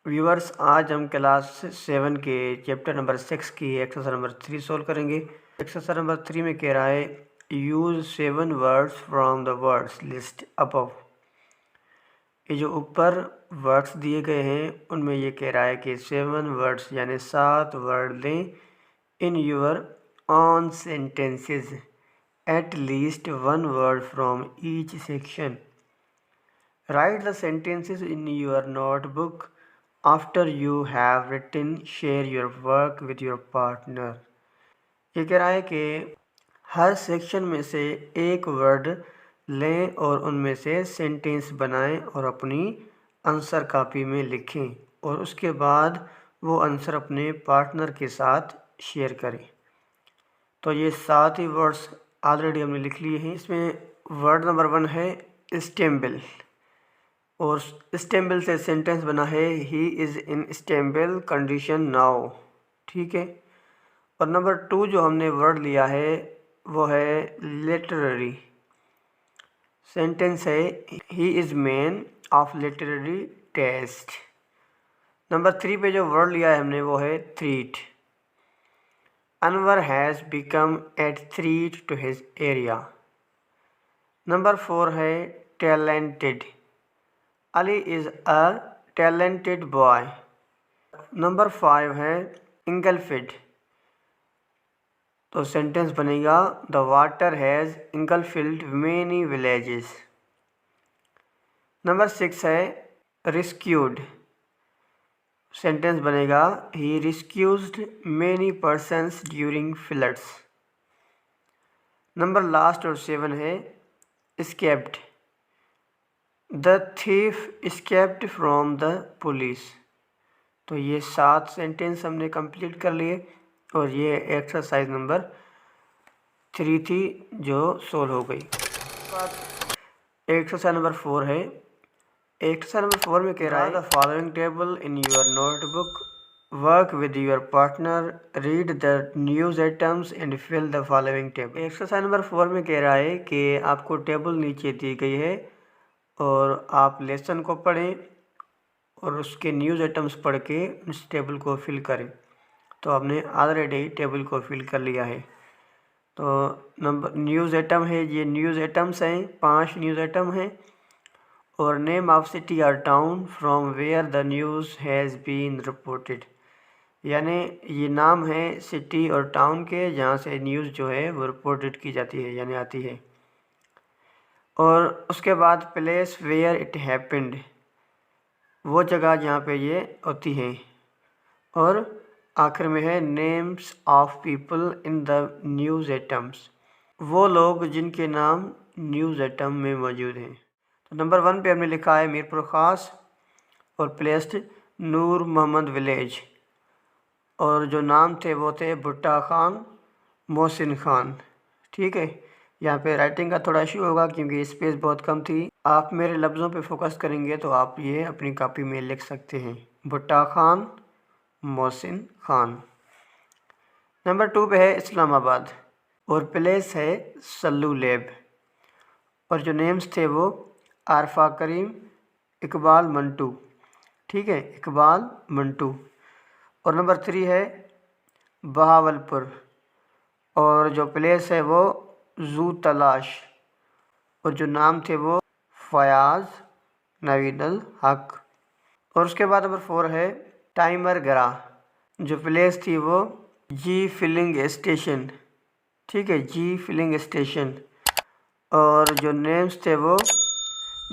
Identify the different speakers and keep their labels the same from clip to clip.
Speaker 1: Viewers, आज हम class 7 के चैप्टर नंबर 6 की एक्सरसाइज नंबर 3 सोल्व करेंगे। एक्सरसाइज नंबर 3 में कह रहा है use 7 words from the words list above. ये जो ऊपर वर्ड्स दिए गए हैं उनमें ये कह रहा है कि 7 वर्ड्स यानी 7 वर्ड लें in your own sentences, at least 1 word from each section. Write the sentences in your notebook after you have written, share your work with your partner. ये कह रहा है कि हर सेक्शन में से एक वर्ड लें और उनमें से सेंटेंस बनाएं और अपनी आंसर कॉपी में लिखें और उसके बाद वो आंसर अपने पार्टनर के साथ शेयर करें। तो ये 7 ही वर्ड्स ऑलरेडी हमने लिख लिए हैं। इसमें वर्ड नंबर 1 है स्टेम्बल, और स्टेम्बल से सेंटेंस बना है he is in stable condition now. ठीक है। और नंबर 2 जो हमने वर्ड लिया है वो है लिटरेरी। सेंटेंस है he is man of literary taste. Number 3 पे जो वर्ड लिया है हमने वो है threat. Anwar has become at threat to his area. Number 4 है talented. Ali is a talented boy. Number 5 है engulfed। तो सेंटेंस बनेगा the water has engulfed many villages। Number 6 है rescued। सेंटेंस बनेगा he rescued many persons during floods। Number last और 7 है escaped। The thief escaped from the police. तो ये 7 sentence हमने कंप्लीट कर लिए और ये एक्सरसाइज नंबर 3 थी जो सोल्व हो गई। एक्सरसाइज नंबर 4 है। एक्सरसाइज नंबर 4 में कह रहा है the following table in your notebook, work with your partner, read the news items and fill the following table. Exercise number 4 में कह रहा है कि आपको टेबल नीचे दी गई है और आप लेसन को पढ़ें और उसके न्यूज़ आइटम्स पढ़ के उस टेबल को फिल करें। तो आपने ऑलरेडी टेबल को फिल कर लिया है। तो नंबर न्यूज़ आइटम है, ये न्यूज़ आइटम्स हैं, 5 न्यूज़ आइटम हैं। और नेम ऑफ सिटी और town from where the news has been reported, यानी ये नाम है सिटी और टाउन के जहाँ से न्यूज़ जो है वो रिपोर्टेड की जाती है यानी आती है। और उसके बाद प्लेस वेयर इट हैपेंड, वो जगह जहाँ पे ये होती है। और आखिर में है names of people in the news items, वो लोग जिनके नाम न्यूज़ आइटम में मौजूद हैं। तो नंबर 1 पे हमने लिखा है मीरपुर ख़ास और प्लेस्ड नूर मोहम्मद विलेज, और जो नाम थे वो थे भुट्टा खान, मोहसिन खान। ठीक है। यहाँ पे राइटिंग का थोड़ा इशू होगा क्योंकि स्पेस बहुत कम थी। आप मेरे लफ्ज़ों पे फोकस करेंगे तो आप ये अपनी कॉपी में लिख सकते हैं भुट्टा खान, मोहसिन खान। नंबर 2 पे है इस्लामाबाद और प्लेस है सल्लू लेब, और जो नेम्स थे वो आरफा करीम, इकबाल मंटू। ठीक है, इकबाल मंटू। और नंबर 3 है बहावलपुर, और जो प्लेस है वो जू तलाश, और जो नाम थे वो फयाज, नवीदल हक। और उसके बाद नंबर 4 है टाइमर गरा, जो प्लेस थी वो जी फिलिंग स्टेशन। ठीक है, जी फिलिंग स्टेशन। और जो नेम्स थे वो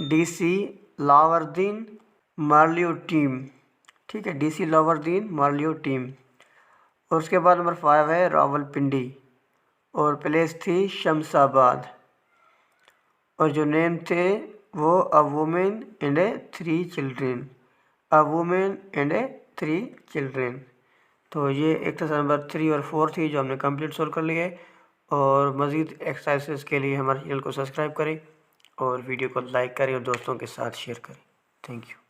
Speaker 1: डीसी लावर्दीन मार्लियो टीम। ठीक है, डीसी लावर्दीन मार्लियो टीम। और उसके बाद नंबर 5 है रावलपिंडी, और प्लेस थी शमशाबाद, और जो नेम थे वो a women and 3 children, a women and 3 children. तो ये एक्सरसाइज नंबर 3 और 4 थी जो हमने कंप्लीट सोल्व कर लिए। और मज़ीद एक्सरसाइजेस के लिए हमारे चैनल को सब्सक्राइब करें और वीडियो को लाइक करें और दोस्तों के साथ शेयर करें। Thank you.